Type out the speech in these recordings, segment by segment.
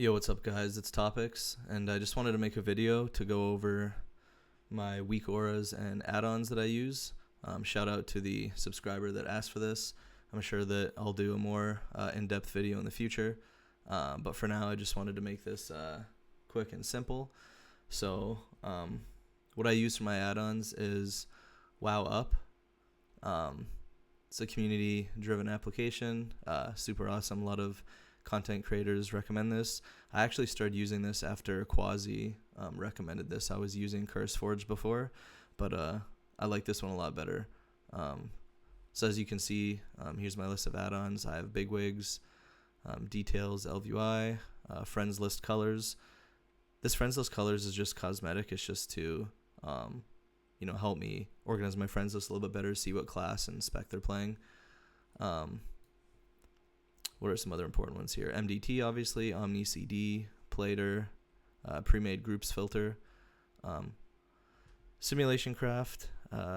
Yo, what's up guys, it's Topicx, and I just wanted to make a video to go over my WeakAuras and add-ons that I use. Shout out to the subscriber that asked for this. I'm sure that I'll do a more in-depth video in the future, but for now I just wanted to make this quick and simple. So what I use for my add-ons is WowUp. It's a community-driven application, super awesome. A lot of content creators recommend this. I actually started using this after Quasi recommended this. I was using CurseForge before, but I like this one a lot better. So as you can see, here's my list of add-ons. I have bigwigs, details, LVI, friends list colors. This friends list colors is just cosmetic. It's just to help me organize my friends list a little bit better, see what class and spec they're playing. What are some other important ones here? MDT, obviously, Omni CD, Plater, Premade groups filter, Simulation Craft,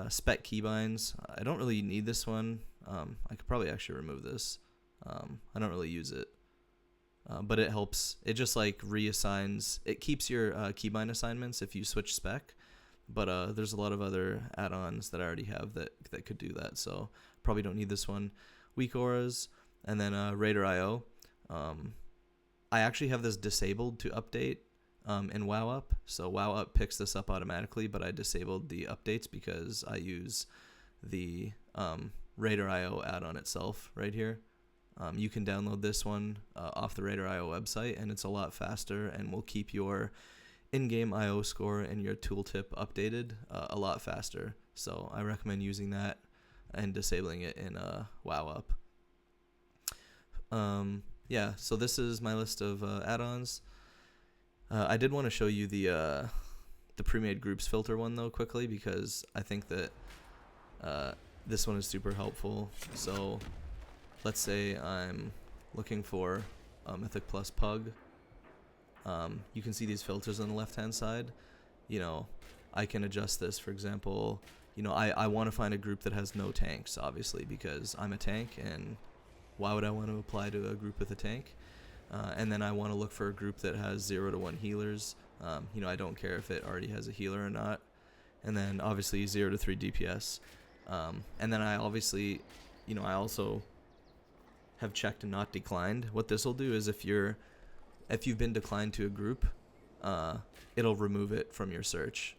spec keybinds. I don't really need this one. I could probably actually remove this. I don't really use it, but it helps. It just like reassigns. It keeps your keybind assignments if you switch spec. But there's a lot of other add-ons that I already have that could do that. So probably don't need this one. WeakAuras. And then Radar.io. I actually have this disabled to update in WowUp. So WowUp picks this up automatically, but I disabled the updates because I use the Radar.io add-on itself right here. You can download this one off the Radar.io website, and it's a lot faster and will keep your in-game IO score and your tooltip updated a lot faster. So I recommend using that and disabling it in WowUp. Yeah, so this is my list of add-ons. I did want to show you the Premade groups filter one though quickly, because I think that this one is super helpful. So let's say I'm looking for Mythic Plus Pug. You can see these filters on the left hand side. I can adjust this. For example, I want to find a group that has no tanks, obviously, because I'm a tank, and why would I want to apply to a group with a tank? And then I want to look for a group that has 0 to 1 healers. I don't care if it already has a healer or not. And then obviously 0 to 3 DPS. And then I obviously, I also have checked and not declined. What this will do is if you've been declined to a group, it'll remove it from your search.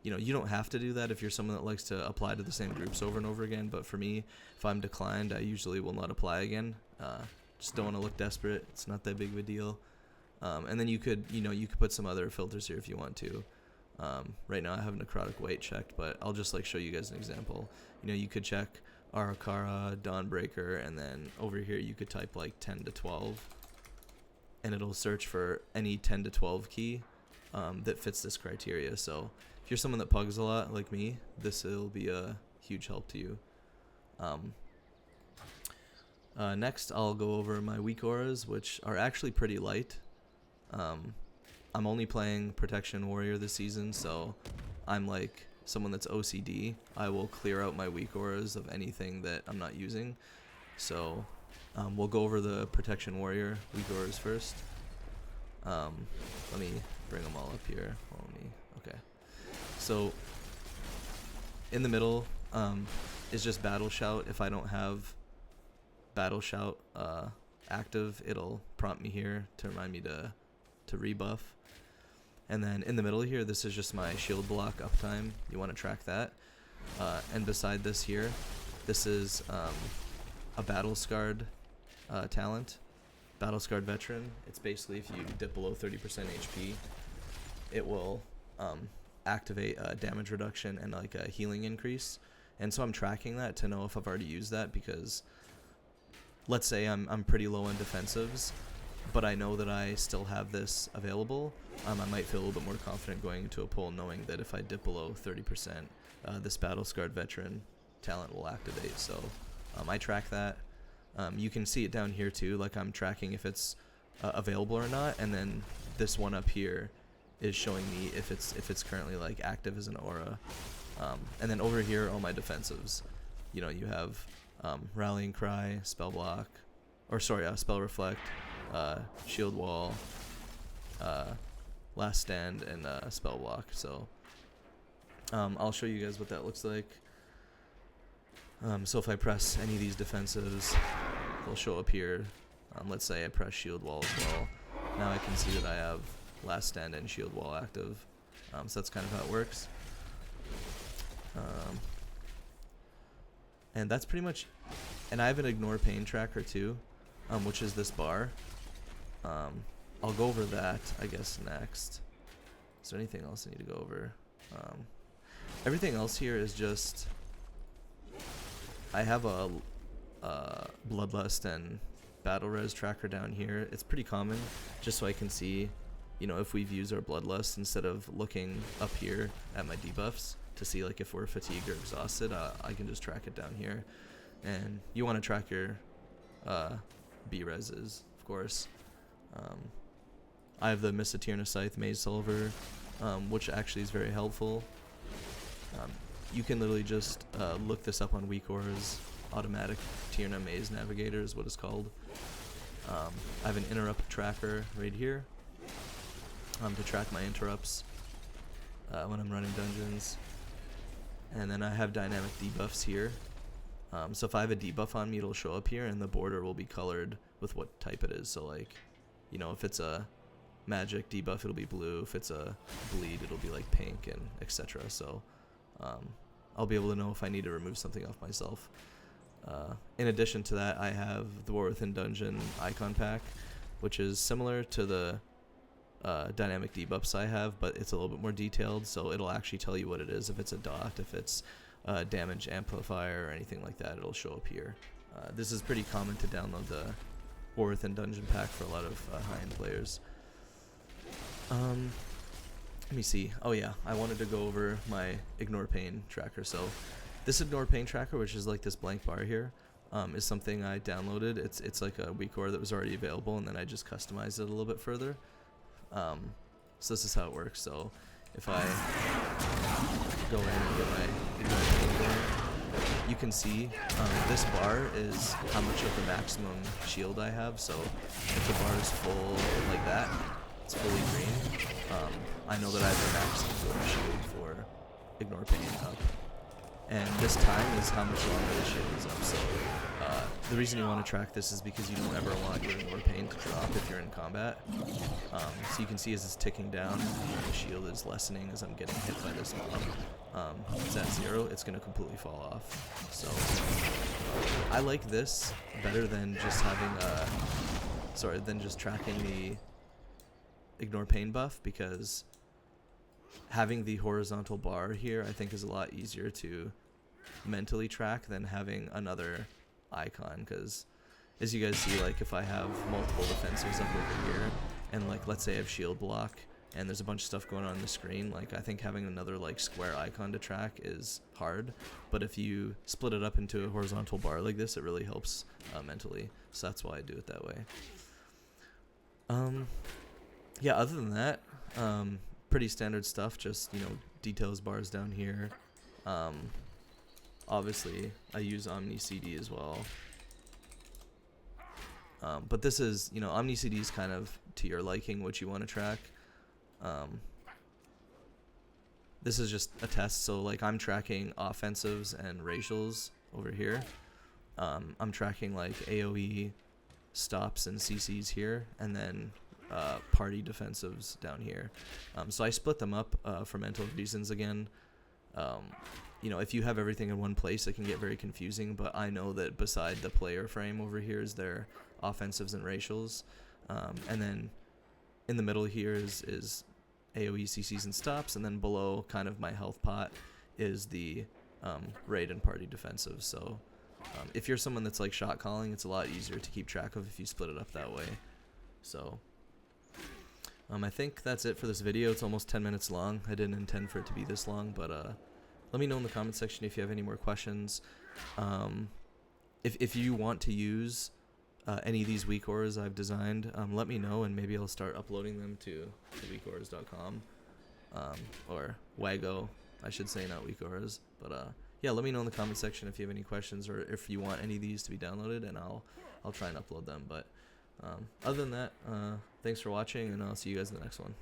You don't have to do that if you're someone that likes to apply to the same groups over and over again. But for me, if I'm declined, I usually will not apply again. Just don't want to look desperate. It's not that big of a deal. And then you could put some other filters here if you want to. Right now I have necrotic weight checked, but I'll just show you guys an example. You could check Arakara, Dawnbreaker, and then over here you could type 10 to 12, and it'll search for any 10 to 12 key that fits this criteria. So if you're someone that pugs a lot like me, this will be a huge help to you. Next, I'll go over my WeakAuras, which are actually pretty light. I'm only playing Protection Warrior this season, so I'm like someone that's OCD. I will clear out my WeakAuras of anything that I'm not using. So we'll go over the Protection Warrior WeakAuras first. Let me bring them all up here. Okay. So in the middle is just Battle Shout. If I don't have Battle Shout active, it'll prompt me here to remind me to rebuff. And then in the middle here, this is just my shield block uptime. You want to track that. And beside this here, this is a Battle Scarred talent. Battle Scarred Veteran. It's basically if you dip below 30% HP, it will activate a damage reduction and a healing increase. And so I'm tracking that to know if I've already used that, because let's say I'm pretty low on defensives, but I know that I still have this available. I might feel a little bit more confident going into a poll knowing that if I dip below 30%, this Battle Scarred Veteran talent will activate. So I track that. You can see it down here too, I'm tracking if it's available or not, and then this one up here is showing me if it's currently active as an aura. And then over here, all my defensives. You have Rallying Cry, Spell Block, Spell Reflect, shield wall, last stand, and spell block. So I'll show you guys what that looks like. So if I press any of these defensives, they'll show up here. Let's say I press shield wall as well. Now I can see that I have last stand and shield wall active. So that's kind of how it works. And that's pretty much, and I have an ignore pain tracker too, which is this bar. I'll go over that, I guess, next. Is there anything else I need to go over? Everything else here is just, I have a Bloodlust and Battle Res tracker down here. It's pretty common, just so I can see, you know, if we've used our Bloodlust instead of looking up here at my debuffs to see like if we're fatigued or exhausted. I can just track it down here. And you want to track your B-reses, of course. I have the Misatirna Scythe Maze Solver, which actually is very helpful. You can literally just look this up on WeakAuras Automatic Tirna Maze Navigator is what it's called. I have an interrupt tracker right here to track my interrupts when I'm running dungeons. And then I have dynamic debuffs here. So if I have a debuff on me, it'll show up here, and the border will be colored with what type it is. So like, you know, if it's a magic debuff, it'll be blue. If it's a bleed, it'll be like pink, and etc. So I'll be able to know if I need to remove something off myself. In addition to that, I have the War Within Dungeon icon pack, which is similar to the dynamic debuffs I have, but it's a little bit more detailed, so it'll actually tell you what it is. If it's a dot, if it's a damage amplifier or anything like that, it'll show up here. This is pretty common to download the War Within Dungeon pack for a lot of high-end players. Let me see. Oh yeah, I wanted to go over my Ignore Pain tracker. So this Ignore Pain tracker, which is like this blank bar here, is something I downloaded. It's like a WeakAuras that was already available, and then I just customized it a little bit further. So this is how it works. So if I go in and get my Ignore Pain going, you can see this bar is how much of the maximum shield I have. So if the bar is full like that, it's fully green. I know that I have the maximum shield for Ignore Pain up. And this time is how much longer the shield is up. So the reason you want to track this is because you don't ever want your Ignore Pain to drop if you're in combat. So you can see as it's ticking down, the shield is lessening as I'm getting hit by this mob. It's at 0, it's going to completely fall off. So I like this better than just having than just tracking the Ignore Pain buff, because having the horizontal bar here I think is a lot easier to mentally track than having another icon, because as you guys see, like if I have multiple defenses up over here and like let's say I have shield block and there's a bunch of stuff going on the screen, like I think having another like square icon to track is hard, but if you split it up into a horizontal bar like this, it really helps mentally. So that's why I do it that way. Yeah, other than that, pretty standard stuff, just, you know, details bars down here. Obviously, I use Omni CD as well. But this is, you know, Omni CD is kind of to your liking, what you want to track. This is just a test, so like I'm tracking offensives and racials over here. I'm tracking like AoE stops and CCs here, and then party defensives down here. So I split them up for mental reasons again. You know, if you have everything in one place, it can get very confusing, but I know that beside the player frame over here is their offensives and racials. And then in the middle here is AoE, CCs, and stops, and then below kind of my health pot is the raid and party defensives. So if you're someone that's like shot calling, it's a lot easier to keep track of if you split it up that way. So I think that's it for this video. It's almost 10 minutes long. I didn't intend for it to be this long, but let me know in the comment section if you have any more questions. If you want to use any of these WeakAuras I've designed, let me know, and maybe I'll start uploading them to WeakAuras.com or Wago, I should say, not WeakAuras. But yeah, let me know in the comment section if you have any questions or if you want any of these to be downloaded, and I'll try and upload them. But Other than that, thanks for watching, and I'll see you guys in the next one.